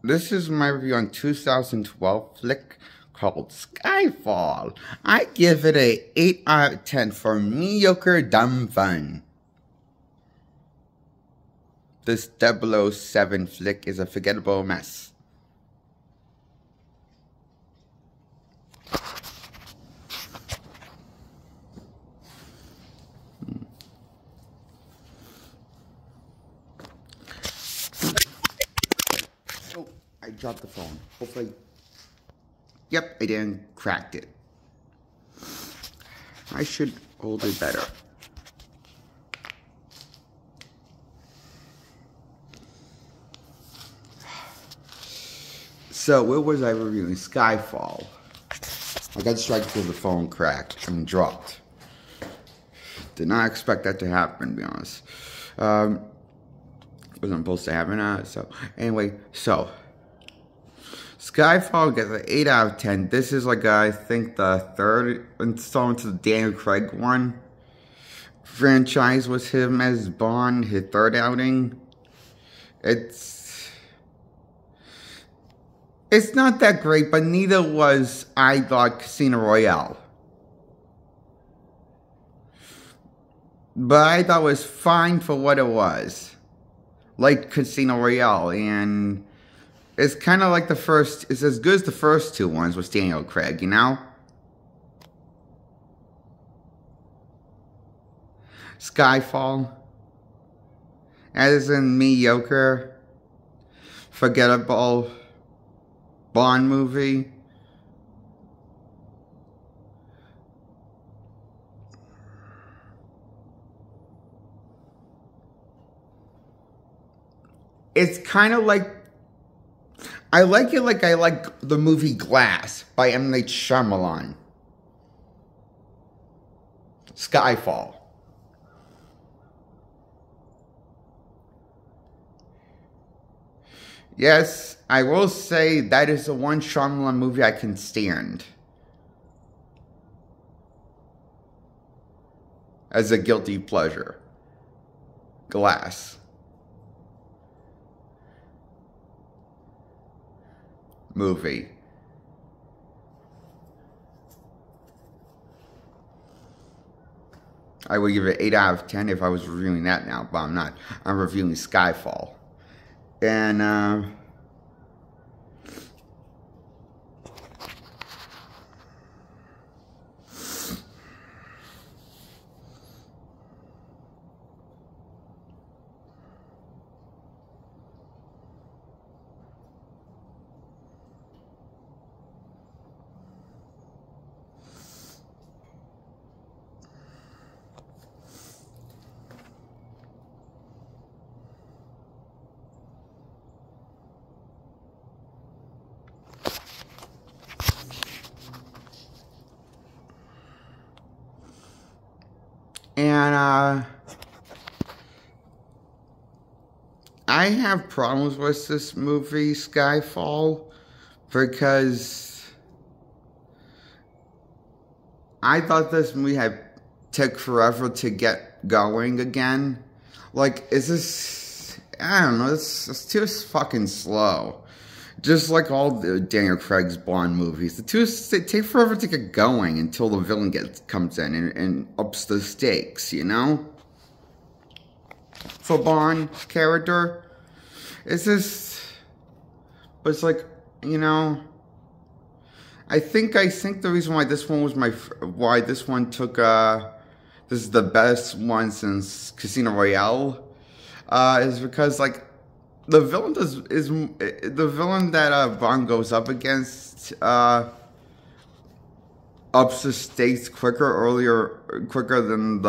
This is my review on 2012 flick called Skyfall. I give it a 8 out of 10 for mediocre dumb fun. This 007 flick is a forgettable mess. Oh, I dropped the phone. Hopefully. Yep, I didn't crack it. I should hold it better. So, what was I reviewing? Skyfall. I got distracted because the phone cracked and dropped. Did not expect that to happen, to be honest. Wasn't supposed to happen, so anyway, Skyfall gets an 8 out of 10. This is like, I think, the third installment to the Daniel Craig one. Franchise was him as Bond, his third outing. It's not that great, but neither was, I thought, Casino Royale. But I thought it was fine for what it was. Like Casino Royale, and it's kind of like the first, it's as good as the first two ones with Daniel Craig, you know? Skyfall, as in mediocre, forgettable Bond movie. It's kind of like, I like it like I like the movie Glass by M. Night Shyamalan. Skyfall. Yes, I will say that is the one Shyamalan movie I can stand. As a guilty pleasure. Glass. Movie. I would give it 8 out of 10 if I was reviewing that now, but I'm not. I'm reviewing Skyfall. And, I have problems with this movie, Skyfall, because I thought this movie had took forever to get going again. Like, is this, I don't know, it's too fucking slow. Just like all the Daniel Craig's Bond movies, they take forever to get going until the villain comes in and ups the stakes, you know? For Bond character, it's just, but it's like, you know, I think the reason why this one was why this one took, this is the best one since Casino Royale, is because, like, the villain the villain that Bond goes up against ups the stakes quicker than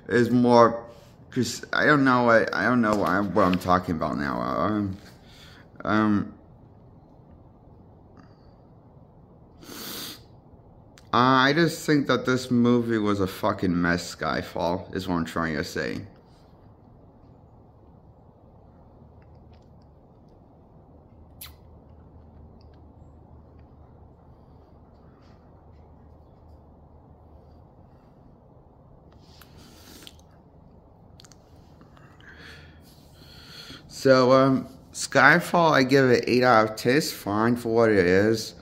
is more. Cause I don't know what I'm talking about now. I just think that this movie was a fucking mess. Skyfall is what I'm trying to say. So, Skyfall, I give it 8 out of 10. It's fine for what it is.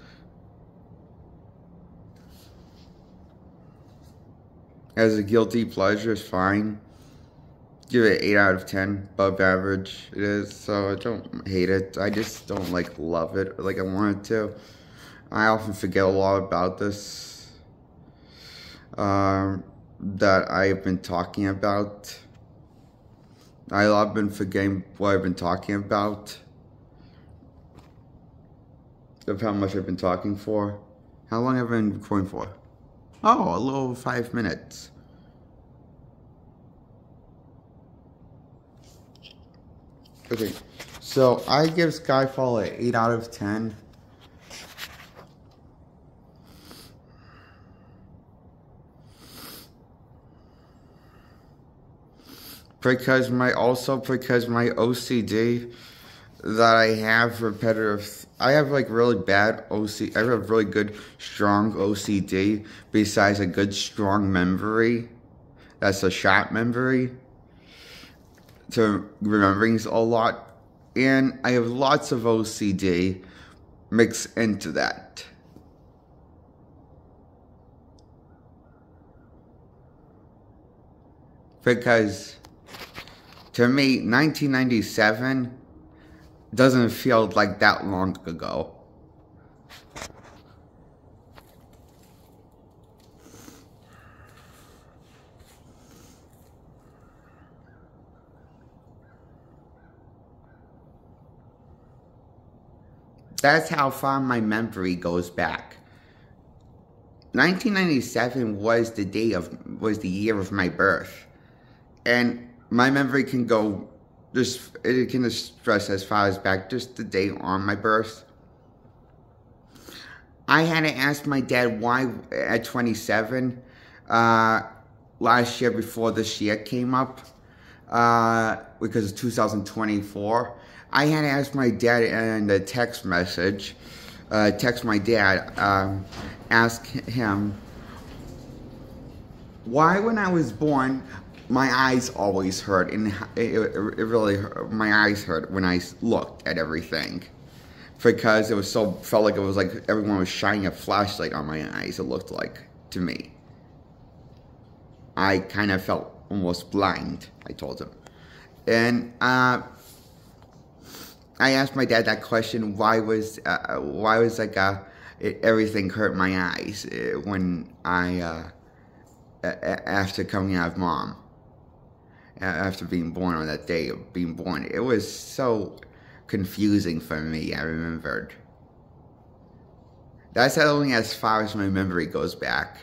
As a guilty pleasure, it's fine. Give it 8 out of 10. Above average it is, so I don't hate it. I just don't like love it like I wanted to. I often forget a lot about this that I've been talking about. I've been forgetting what I've been talking about. Of how much I've been talking for. How long have I been recording for? Oh, a little over 5 minutes. Okay, so I give Skyfall an 8 out of 10. Because my OCD that I have repetitive, I have like really bad OCD, I have really good strong OCD besides a good strong memory. That's a short memory to remembering a lot. And I have lots of OCD mixed into that. Because to me, 1997 doesn't feel like that long ago. That's how far my memory goes back. 1997 was the year of my birth. And my memory can go it can stretch as far as back just the day on my birth. I had to ask my dad why at 27, last year before this year came up, because of 2024, I had to ask my dad in a text message, text my dad, ask him, why when I was born, my eyes always hurt, and it really hurt. My eyes hurt when I looked at everything, because it was felt like it was like everyone was shining a flashlight on my eyes. It looked like to me. I kind of felt almost blind. I told him, and I asked my dad that question: why was like everything hurt my eyes when I after coming out of mom. After being born on that day of being born. It was so confusing for me, I remembered. That's only as far as my memory goes back.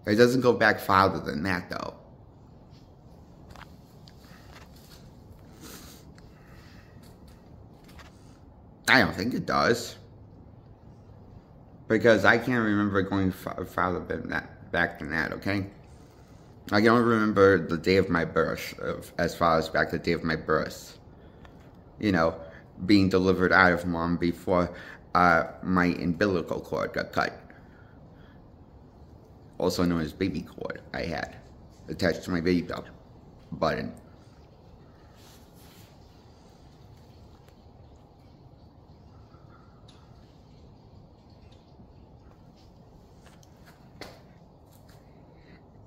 It doesn't go back farther than that, though. I don't think it does. Because I can't remember going farther than that, back than that, okay? I can only remember the day of my birth, as far as back the day of my birth. You know, being delivered out of mom before my umbilical cord got cut. Also known as baby cord I had attached to my baby belt button.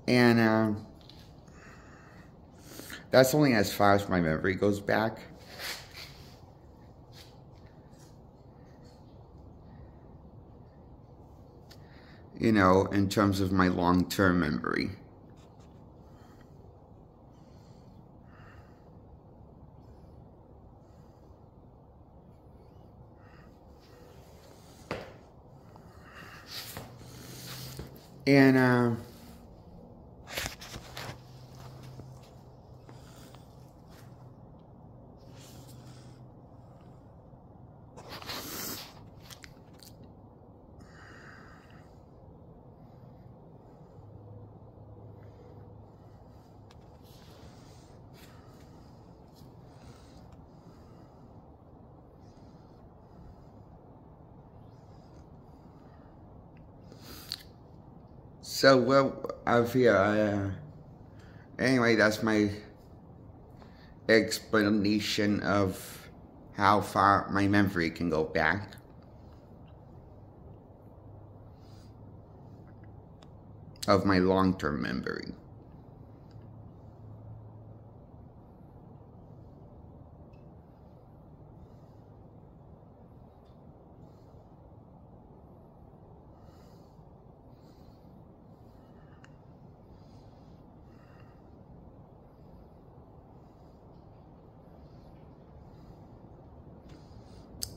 And that's only as far as my memory goes back. You know, in terms of my long-term memory. And so, well, I've here, anyway, that's my explanation of how far my memory can go back. Of my long-term memory.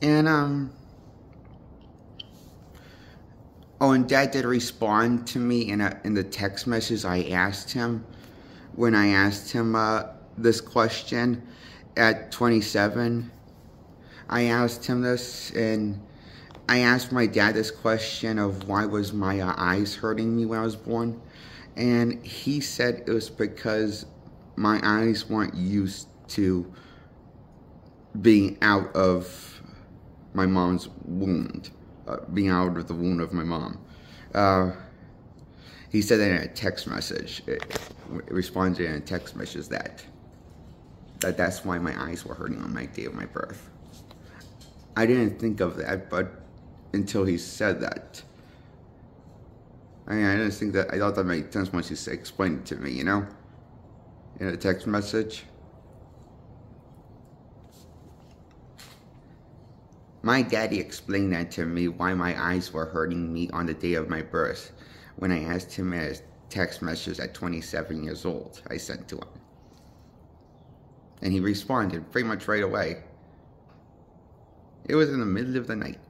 And oh, and Dad did respond to me in the text message I asked him when I asked him this question at 27. I asked him this, and I asked my dad this question of why was my eyes hurting me when I was born, and he said it was because my eyes weren't used to being out of my mom's wound, being out of the wound of my mom. He said that in a text message. It responded in a text message that's why my eyes were hurting on my day of my birth. I didn't think of that, but until he said that. I didn't think that. I thought that made sense once he explained it to me, you know, in a text message. My daddy explained that to me, why my eyes were hurting me on the day of my birth, when I asked him in a text message at 27 years old, I sent to him. And he responded pretty much right away. It was in the middle of the night.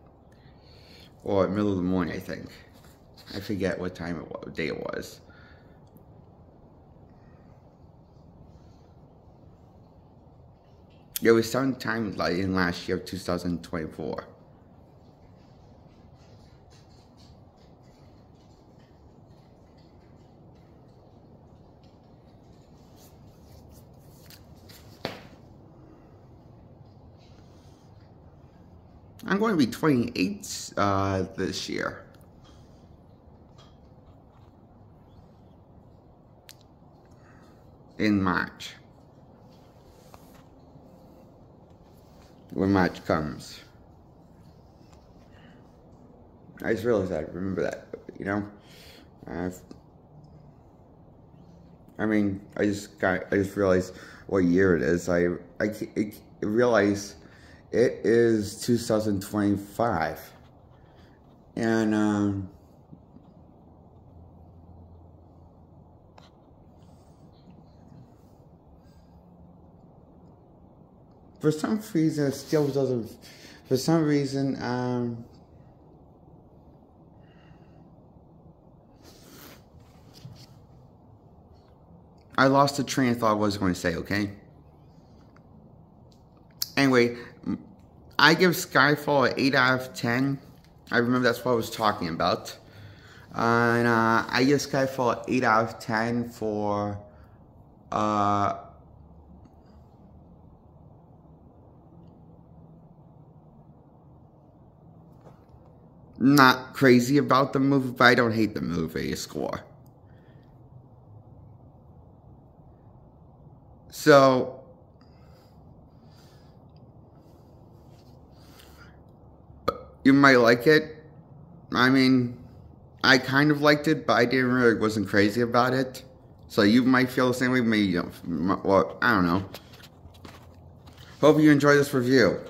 Or middle of the morning, I think. I forget what time it was, what day it was. It was sometime like in last year of 2024. I'm going to be 28 this year. In March. When March comes. I just realized that. Remember that, you know? I just realized what year it is. I realized it is 2025. And, for some reason, it still doesn't. For some reason, I lost the train of thought I was going to say, okay? Anyway, I give Skyfall an 8 out of 10. I remember that's what I was talking about. And I give Skyfall an 8 out of 10 for not crazy about the movie, but I don't hate the movie score. So, you might like it. I mean, I kind of liked it, but I wasn't crazy about it. So you might feel the same way, maybe you don't. Well, I don't know. Hope you enjoy this review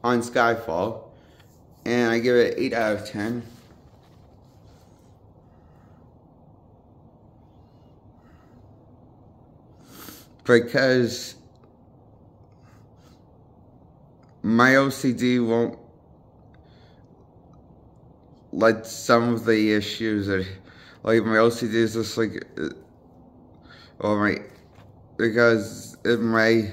on Skyfall, and I give it 8 out of 10. Because my OCD won't let some of the issues that, like, my OCD is just like, because it may,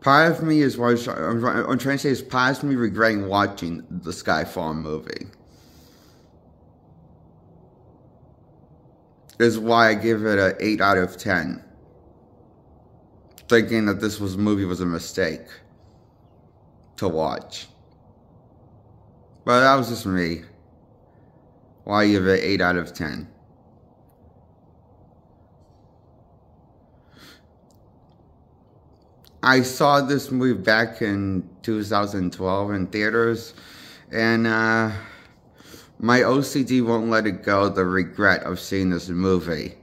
part of me is what I'm trying to say is part of me regretting watching the Skyfall movie. Is why I give it an 8 out of 10. Thinking that this movie was a mistake to watch. But that was just me. Why give it 8 out of 10? I saw this movie back in 2012 in theaters, and my OCD won't let it go, the regret of seeing this movie.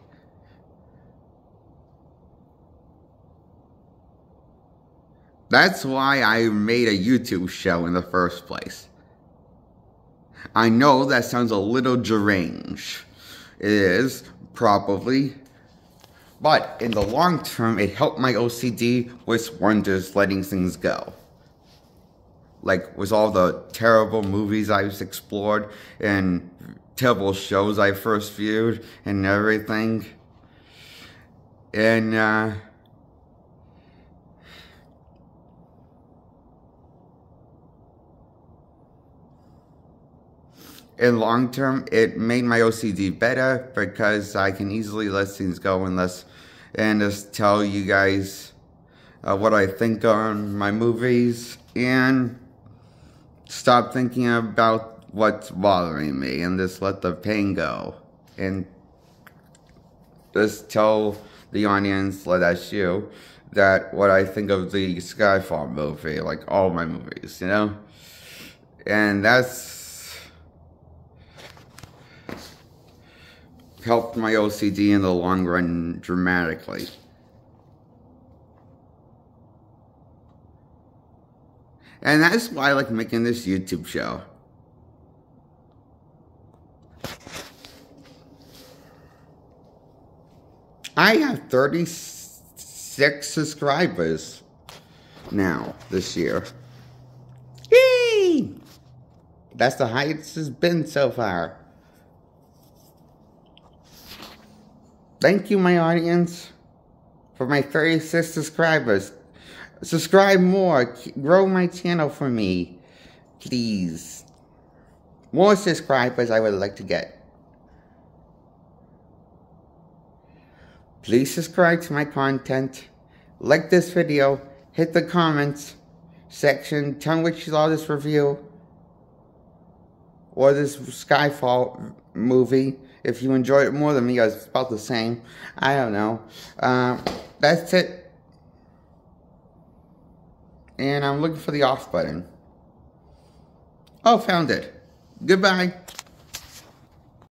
That's why I made a YouTube show in the first place. I know that sounds a little deranged. It is, probably. But in the long term, it helped my OCD with wonders letting things go. Like with all the terrible movies I've explored and terrible shows I first viewed and everything. And in long term, it made my OCD better because I can easily let things go and just tell you guys what I think on my movies and stop thinking about what's bothering me and just let the pain go and just tell the audience, that's you, that what I think of the Skyfall movie, like all my movies, you know? And that's helped my OCD in the long run dramatically. And that's why I like making this YouTube show. I have 36 subscribers now this year. Yay! That's the highest it's been so far. Thank you, my audience, for my 36 subscribers. Subscribe more. Grow my channel for me. Please. More subscribers I would like to get. Please subscribe to my content. Like this video. Hit the comments section. Tell me what you saw this review. Or this Skyfall movie. If you enjoyed it more than me, it's about the same. I don't know. That's it. And I'm looking for the off button. Oh, found it. Goodbye.